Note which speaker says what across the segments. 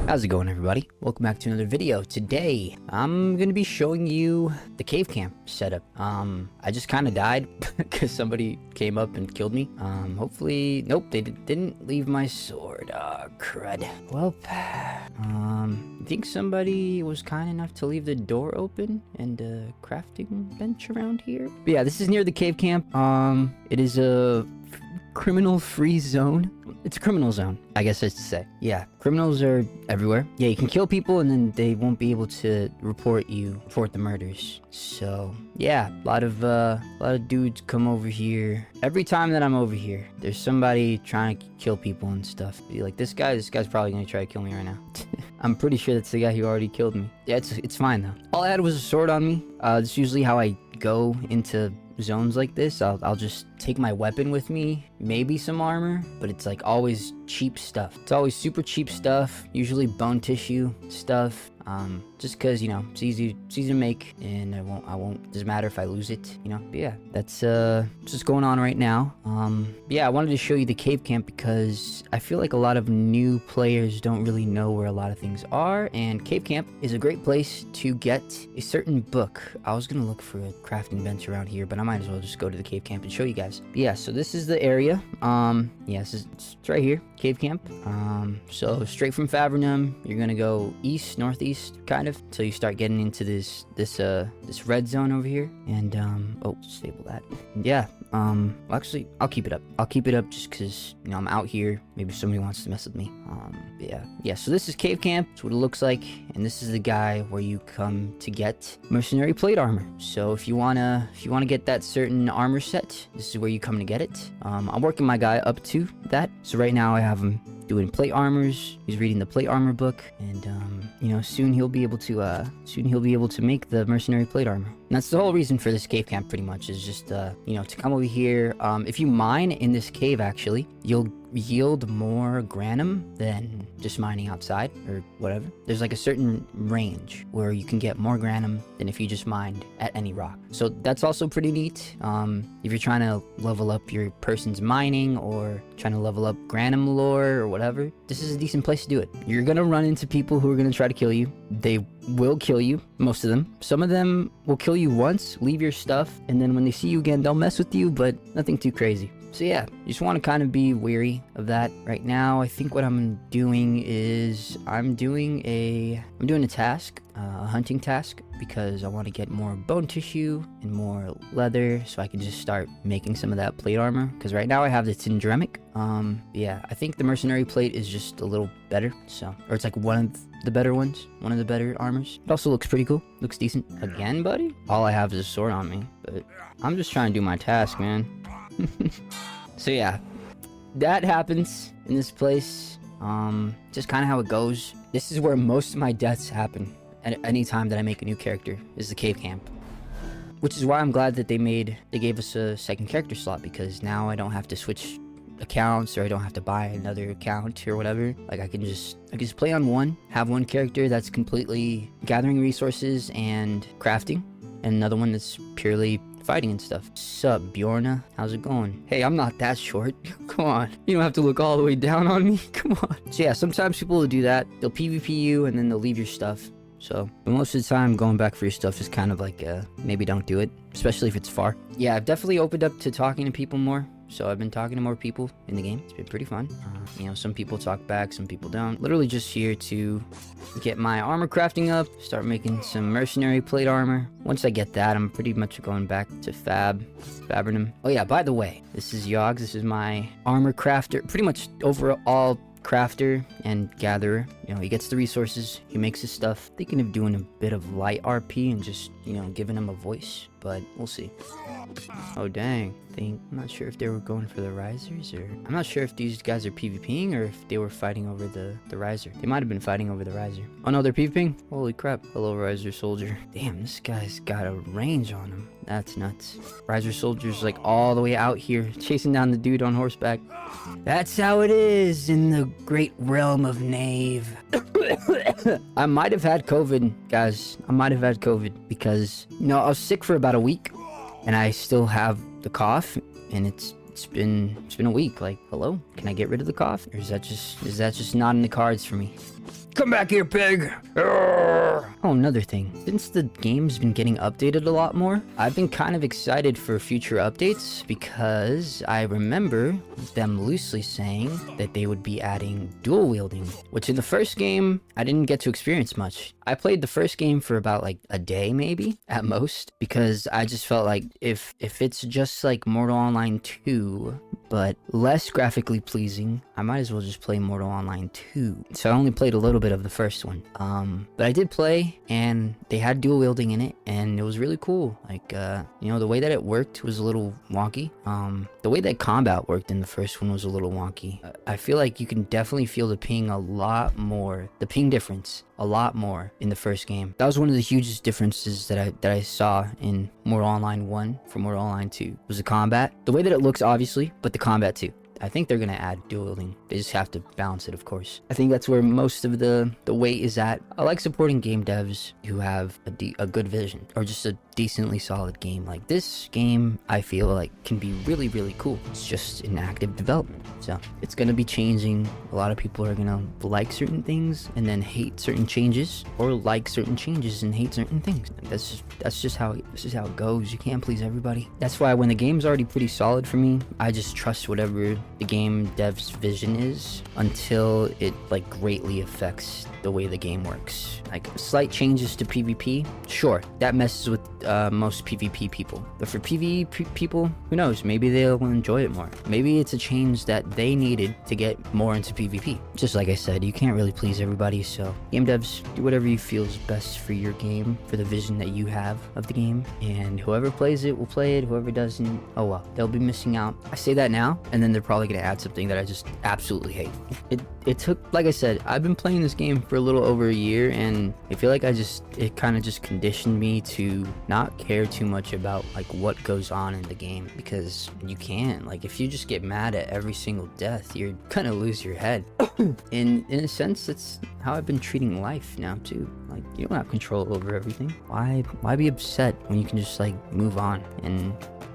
Speaker 1: How's it going, everybody? Welcome back to another video. Today, I'm gonna be showing you the cave camp setup. I just kind of died because somebody came up and killed me. Hopefully, nope, they didn't leave my sword. Crud. Well, I think somebody was kind enough to leave the door open and a crafting bench around here. But yeah, this is near the cave camp. It is a criminal-free zone. It's a criminal zone, I guess I should say. Yeah, criminals are everywhere. Yeah, you can kill people and then they won't be able to report the murders. So yeah, a lot of dudes come over here. Every time that I'm over here, there's somebody trying to kill people and stuff. Be like, this guy's probably gonna try to kill me right now. I'm pretty sure that's the guy who already killed me. Yeah, it's fine though. All I had was a sword on me. That's usually how I go into zones like this. I'll just take my weapon with me, maybe some armor, but it's like always cheap stuff. It's always super cheap stuff, usually bone tissue stuff. Just cause, you know, it's easy to make, and I won't, doesn't matter if I lose it, you know. But yeah, that's what's going on right now. Yeah, I wanted to show you the cave camp because I feel like a lot of new players don't really know where a lot of things are, and cave camp is a great place to get a certain book. I was gonna look for a crafting bench around here, but I might as well just go to the cave camp and show you guys. But yeah, so this is the area. Yeah, it's right here, cave camp. So straight from Favernum, you're gonna go east, northeast, kind of, until you start getting into this red zone over here. And oh, disable that. Yeah, well, actually, I'll keep it up just because, you know, I'm out here. Maybe somebody wants to mess with me. Yeah, so this is cave camp. That's what it looks like, and this is the guy where you come to get Mercenary Plate Armor. So if you wanna get that certain armor set, this is where you come to get it. I'm working my guy up to that. So right now I have him doing plate armors. He's reading the plate armor book, and you know, soon he'll be able to make the mercenary plate armor. And that's the whole reason for this cave camp, pretty much, is just you know, to come over here. If you mine in this cave, actually, you'll yield more granum than just mining outside or whatever. There's like a certain range where you can get more granum than if you just mined at any rock. So that's also pretty neat. If you're trying to level up your person's mining or trying to level up granum lore or whatever, this is a decent place to do it. You're gonna run into people who are gonna try to kill you. They will kill you, most of them. Some of them will kill you once, leave your stuff, and then when they see you again, they'll mess with you, but nothing too crazy. So yeah, you just want to kind of be wary of that. Right now, I think what I'm doing is I'm doing a task, a hunting task, because I want to get more bone tissue and more leather so I can just start making some of that plate armor. Because right now I have the Tindremic. Yeah, I think the mercenary plate is just a little better. So, or it's like one of the better ones, one of the better armors. It also looks pretty cool. Looks decent. Again, buddy? All I have is a sword on me, but I'm just trying to do my task, man. So yeah, that happens in this place. Just kind of how it goes. This is where most of my deaths happen at any time that I make a new character, is the cave camp. Which is why I'm glad that they gave us a second character slot, because now I don't have to switch accounts, or I don't have to buy another account or whatever. Like I can just play on one, have one character that's completely gathering resources and crafting, and another one that's purely fighting and stuff. Sup, Bjorna? How's it going? Hey, I'm not that short. Come on. You don't have to look all the way down on me. Come on. So yeah, sometimes people will do that. They'll PvP you and then they'll leave your stuff. So, but most of the time, going back for your stuff is kind of like, maybe don't do it, especially if it's far. Yeah, I've definitely opened up to talking to people more. So I've been talking to more people in the game. It's been pretty fun. You know, some people talk back, some people don't. Literally just here to get my armor crafting up, start making some mercenary plate armor. Once I get that, I'm pretty much going back to Favernum. Oh yeah, by the way, this is Yogs. This is my armor crafter, pretty much overall crafter and gatherer. You know, he gets the resources, he makes his stuff. Thinking of doing a bit of light RP and just, you know, giving him a voice, but we'll see. Oh dang, I'm not sure if they were going for the risers, or I'm not sure if these guys are PvPing or if they were fighting over the riser. They might have been fighting over the riser. Oh no, they're PvPing? Holy crap. Hello, riser soldier. Damn, this guy's got a range on him. That's nuts. Riser soldier's like all the way out here chasing down the dude on horseback. That's how it is in the great realm of Knave. I might have had COVID, guys. I might have had COVID because, you know, I was sick for about a week and I still have the cough, and it's been a week. Like, hello, can I get rid of the cough, or is that just not in the cards for me? Come back here, pig! Oh, another thing. Since the game's been getting updated a lot more, I've been kind of excited for future updates because I remember them loosely saying that they would be adding dual wielding, which in the first game, I didn't get to experience much. I played the first game for about like a day maybe at most, because I just felt like if it's just like Mortal Online 2 but less graphically pleasing, I might as well just play Mortal Online 2. So I only played a little bit of the first one, but I did play, and they had dual wielding in it, and it was really cool. Like you know, the way that it worked was a little wonky. The way that combat worked in the first one was a little wonky. I feel like you can definitely feel the ping a lot more, the ping difference a lot more in the first game. That was one of the hugest differences that I saw in Mortal Online 1 from Mortal Online 2, was the combat. The way that it looks, obviously, but the combat too. I think they're gonna add dual wielding. They just have to balance it, of course. I think that's where most of the weight is at. I like supporting game devs who have a good vision, or just a decently solid game. Like this game, I feel like can be really, really cool. It's just in active development, so it's gonna be changing. A lot of people are gonna like certain things and then hate certain changes, or like certain changes and hate certain things. That's just how it goes. You can't please everybody. That's why when the game's already pretty solid for me, I just trust whatever the game dev's vision is until it like greatly affects the way the game works. Like slight changes to PvP, sure, that messes with most PvP people. But for PvE people, who knows? Maybe they'll enjoy it more. Maybe it's a change that they needed to get more into PvP. Just like I said, you can't really please everybody, so game devs, do whatever you feel is best for your game, for the vision that you have of the game, and whoever plays it will play it. Whoever doesn't, oh well, they'll be missing out. I say that now, and then they're probably gonna add something that I just absolutely hate. It took, like I said, I've been playing this game for a little over a year, and I feel like it kind of just conditioned me to not care too much about like what goes on in the game, because you can't. Like if you just get mad at every single death, you're gonna lose your head. In a sense, that's how I've been treating life now too. Like you don't have control over everything. Why be upset when you can just like move on and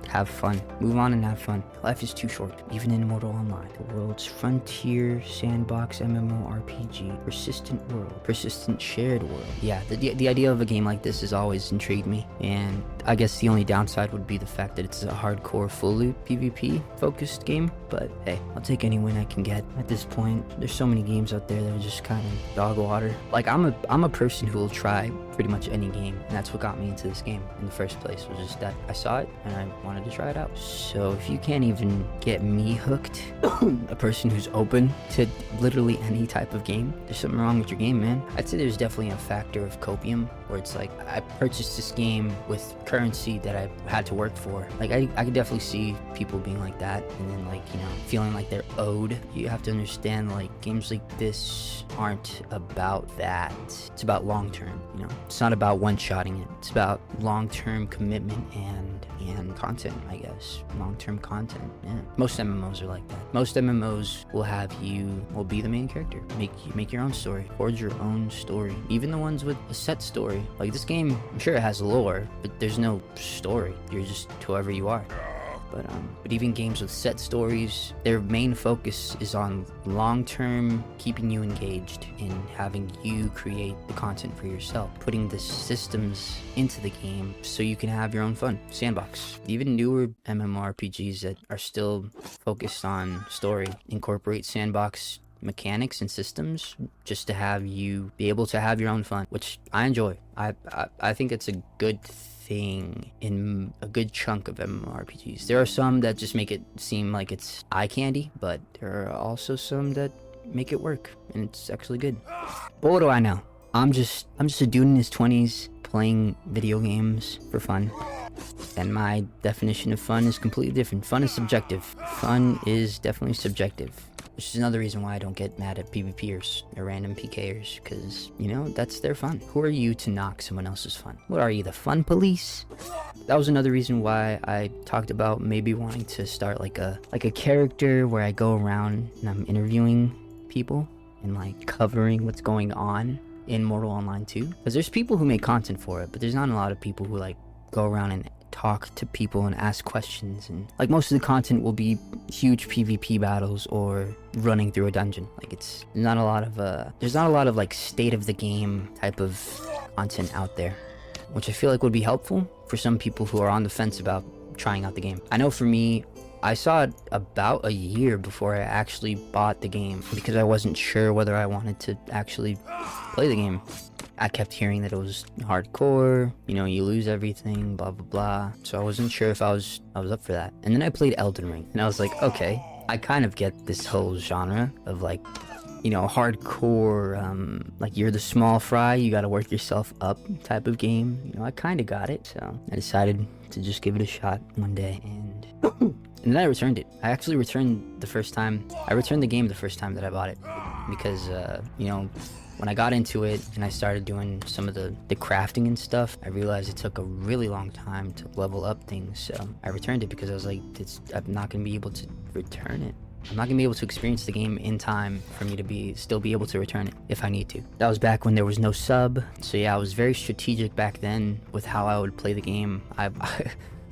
Speaker 1: have fun? Move on and have fun. Life is too short. Even in Mortal Online, the world's frontier sandbox MMORPG, persistent shared world. Yeah, the idea of a game like this has always intrigued me, and I guess the only downside would be the fact that it's a hardcore full loot PvP focused game, but hey, I'll take any win I can get. At this point, there's so many games out there that are just kind of dog water. Like I'm a person who will try pretty much any game, and that's what got me into this game in the first place, was just that I saw it and I wanted to try it out. So if you can't even get me hooked, a person who's open to literally any type of game, there's something wrong with your game, man. I'd say there's definitely a factor of copium, where it's like I purchased this game with currency that I had to work for. Like I could definitely see people being like that, and then like, you know, feeling like they're owed. You have to understand, like, games like this aren't about that. It's about long term, you know. It's not about one-shotting it. It's about long-term commitment and content, I guess. Long-term content, yeah. Most MMOs are like that. Most MMOs will be the main character. Make your own story. Forge your own story. Even the ones with a set story. Like this game, I'm sure it has lore, but there's no story. You're just whoever you are. But even games with set stories, their main focus is on long-term keeping you engaged and having you create the content for yourself, putting the systems into the game so you can have your own fun. Sandbox. Even newer MMORPGs that are still focused on story incorporate sandbox mechanics and systems just to have you be able to have your own fun, which I enjoy. I think it's a good thing in a good chunk of MMORPGs. There are some that just make it seem like it's eye candy, but there are also some that make it work, and it's actually good. But what do I know? I'm just a dude in his 20s playing video games for fun. And my definition of fun is completely different. Fun is subjective. Fun is definitely subjective. Which is another reason why I don't get mad at PvPers or random PKers, because, you know, that's their fun. Who are you to knock someone else's fun? What are you, the fun police? That was another reason why I talked about maybe wanting to start like a character where I go around and I'm interviewing people and like covering what's going on in Mortal Online 2. Because there's people who make content for it, but there's not a lot of people who like go around and talk to people and ask questions, and like most of the content will be huge PvP battles or running through a dungeon. Like there's not a lot of like state of the game type of content out there, which I feel like would be helpful for some people who are on the fence about trying out the game. I know for me, I saw it about a year before I actually bought the game because I wasn't sure whether I wanted to actually play the game. I kept hearing that it was hardcore, you know, you lose everything, blah blah blah. So I wasn't sure if I was up for that. And then I played Elden Ring, and I was like, okay, I kind of get this whole genre of like, you know, hardcore, like you're the small fry, you gotta work yourself up type of game. You know, I kind of got it, so I decided to just give it a shot one day, and then I returned it. I actually returned the first time. I returned the game the first time that I bought it because, you know, when I got into it and I started doing some of the crafting and stuff, I realized it took a really long time to level up things. So I returned it because I was like, I'm not going to be able to return it. I'm not going to be able to experience the game in time for me to still be able to return it if I need to. That was back when there was no sub. So yeah, I was very strategic back then with how I would play the game.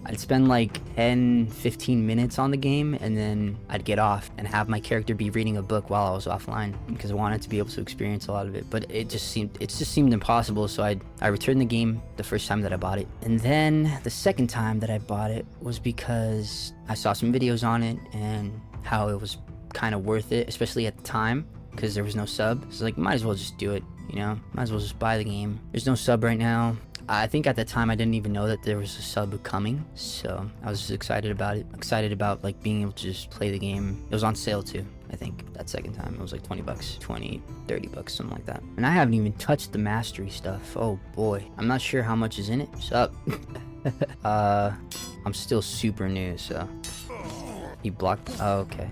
Speaker 1: I'd spend like 10-15 minutes on the game, and then I'd get off and have my character be reading a book while I was offline because I wanted to be able to experience a lot of it. But it just seemed impossible, so I returned the game the first time that I bought it. And then the second time that I bought it was because I saw some videos on it and how it was kind of worth it, especially at the time because there was no sub. So like, might as well just do it, you know? Might as well just buy the game. There's no sub right now. I think at the time I didn't even know that there was a sub coming, so I was just excited about it. Excited about like being able to just play the game. It was on sale too, I think, that second time. It was like 20 bucks, 20, 30 bucks, something like that. And I haven't even touched the mastery stuff. Oh boy. I'm not sure how much is in it. What's up? I'm still super new, so. He blocked. Oh, okay.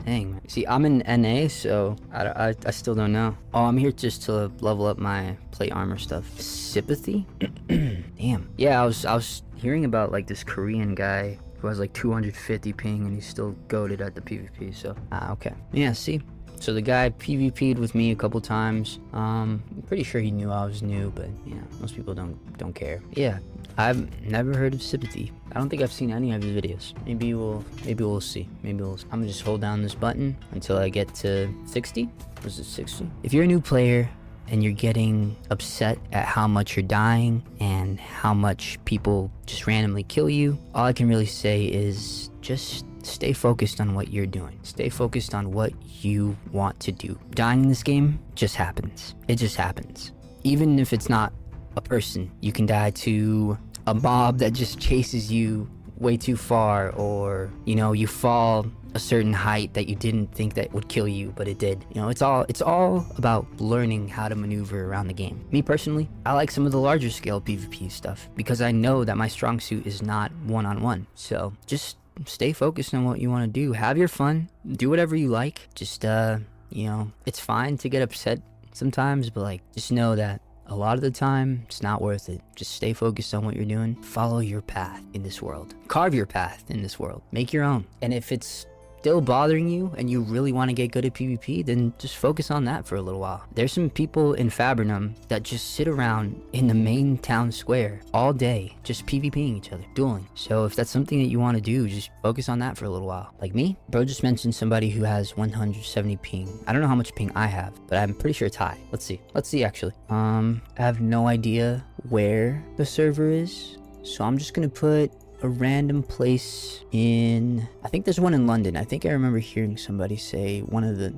Speaker 1: Dang. See, I'm in NA, so I still don't know. Oh, I'm here just to level up my plate armor stuff. Sympathy? Damn. Yeah, I was hearing about like this Korean guy who has like 250 ping and he's still goated at the PvP, so. Okay. Yeah, see? So the guy PvP'd with me a couple times. I'm pretty sure he knew I was new, but yeah, most people don't care. Yeah, I've never heard of Sympathy. I don't think I've seen any of his videos. Maybe we'll see. I'm gonna just hold down this button until I get to 60. Was it 60? If you're a new player and you're getting upset at how much you're dying and how much people just randomly kill you, all I can really say is just stay focused on what you're doing. Stay focused on what you want to do. Dying in this game just happens. It just happens. Even if it's not a person, you can die to a mob that just chases you way too far, or, you know, you fall a certain height that you didn't think that would kill you, but it did. You know, it's all about learning how to maneuver around the game. Me personally, I like some of the larger scale PvP stuff because I know that my strong suit is not one-on-one. So just stay focused on what you want to do. Have your fun. Do whatever you like. Just, you know, it's fine to get upset sometimes, but like, just know that a lot of the time, it's not worth it. Just stay focused on what you're doing. Follow your path in this world. Carve your path in this world. Make your own. And if it's still bothering you and you really want to get good at PvP, then just focus on that for a little while. There's some people in Fabrinum that just sit around in the main town square all day, just PvPing each other, dueling. So if that's something that you want to do, just focus on that for a little while. Like me, bro just mentioned somebody who has 170 ping. I don't know how much ping I have, but I'm pretty sure it's high. Let's see actually. I have no idea where the server is, so I'm just gonna put a random place in, I think there's one in London. I think I remember hearing somebody say one of the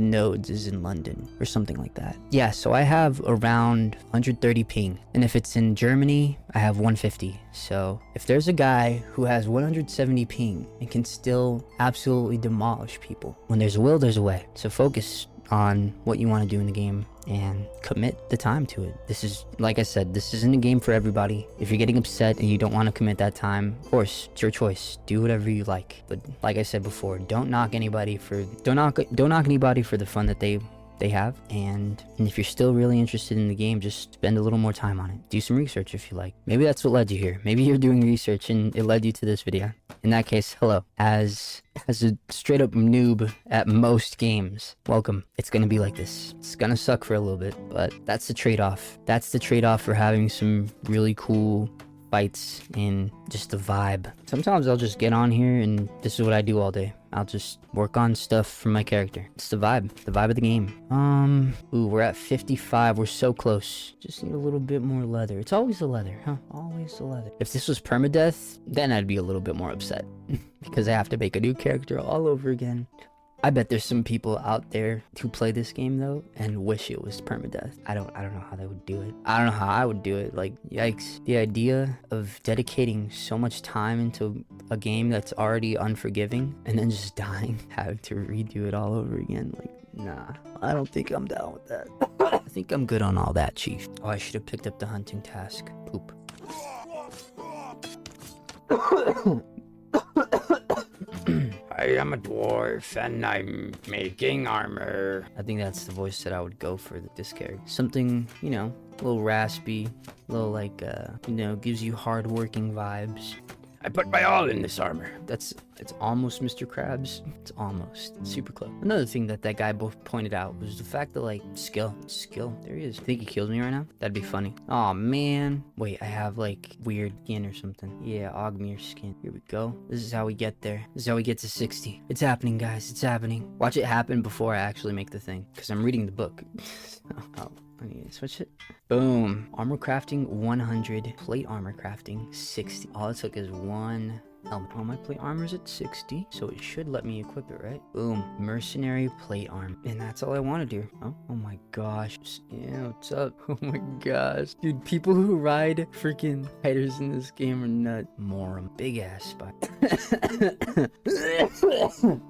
Speaker 1: nodes is in London or something like that. Yeah, so I have around 130 ping, and if it's in Germany, I have 150. So if there's a guy who has 170 ping and can still absolutely demolish people, when there's a will, there's a way. So focus on what you want to do in the game and commit the time to it. This is, like I said, this isn't a game for everybody. If you're getting upset and you don't want to commit that time, of course, it's your choice. Do whatever you like. But like I said before, don't knock anybody for the fun that they they have. And if you're still really interested in the game, just spend a little more time on it. Do some research if you like. Maybe that's what led you here. Maybe you're doing research and it led you to this video. In that case, hello. As a straight up noob at most games, welcome. It's gonna be like this. It's gonna suck for a little bit, but that's the trade-off. That's the trade-off for having some really cool fights and just the vibe. Sometimes I'll just get on here and this is what I do all day. I'll just work on stuff from my character. It's the vibe of the game. Ooh, we're at 55. We're so close. Just need a little bit more leather. It's always the leather, huh? Always the leather. If this was permadeath, then I'd be a little bit more upset because I have to make a new character all over again. I bet there's some people out there who play this game though and wish it was permadeath. I don't know how they would do it. I don't know how I would do it. Like, yikes. The idea of dedicating so much time into a game that's already unforgiving and then just dying, having to redo it all over again. Like, nah, I don't think I'm down with that. I think I'm good on all that, Chief. Oh, I should have picked up the hunting task. Poop. I am a dwarf and I'm making armor. I think that's the voice that I would go for this character. Something, you know, a little raspy, a little like, you know, gives you hard-working vibes. I put my all in this armor. It's almost Mr. Krabs. It's almost super close. Another thing that guy both pointed out was the fact that, like, skill. There he is. I think he kills me right now. That'd be funny. Oh man. Wait, I have like weird skin or something. Yeah, Ogmere skin. Here we go. This is how we get there. This is how we get to 60. It's happening, guys. It's happening. Watch it happen before I actually make the thing, because I'm reading the book. Oh. I need to switch it. Boom. Armor crafting 100. Plate armor crafting 60. All it took is one helmet. All my plate armor's at 60, so it should let me equip it, right? Boom. Mercenary plate armor. And that's all I want to do. Oh my gosh. Yeah, what's up? Oh my gosh. Dude, people who ride freaking fighters in this game are nut. Morum. Big ass spot.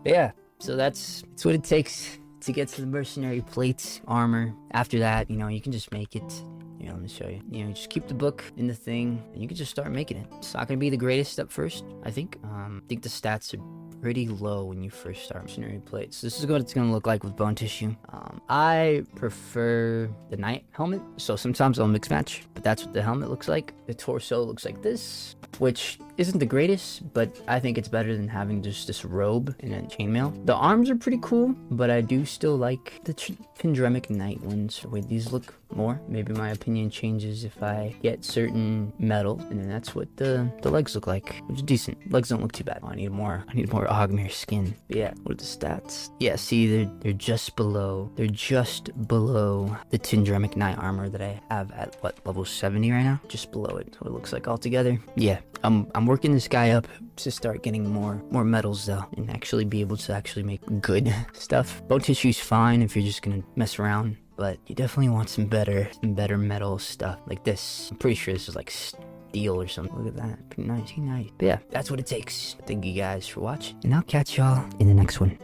Speaker 1: Yeah. So that's what it takes to get to the mercenary plate armor. After that, you know, you can just make it. You know, let me show you. You know, just keep the book in the thing and you can just start making it. It's not gonna be the greatest at first, I think. I think the stats are pretty low when you first start mercenary plates. This is what it's gonna look like with bone tissue. I prefer the knight helmet, so sometimes I'll mix match, but that's what the helmet looks like. The torso looks like this, which isn't the greatest, but I think it's better than having just this robe and a chainmail. The arms are pretty cool, but I do still like the Tindremic knight ones. Wait, these look more. Maybe my opinion changes if I get certain metal, and then that's what the legs look like, which is decent. Legs don't look too bad. Oh, I need more Ogmere skin. But yeah, what are the stats? Yeah, see, they're just below. They're just below the Tindremic knight armor that I have at what, level 70 right now? Just below it. What it looks like altogether. Yeah, I'm working this guy up to start getting more medals though, and actually be able to actually make good stuff. Bone tissue's fine if you're just gonna mess around, but you definitely want some better metal stuff like this. I'm pretty sure this is like steel or something. Look at that. Pretty nice. But yeah, that's what it takes. Thank you guys for watching, and I'll catch y'all in the next one.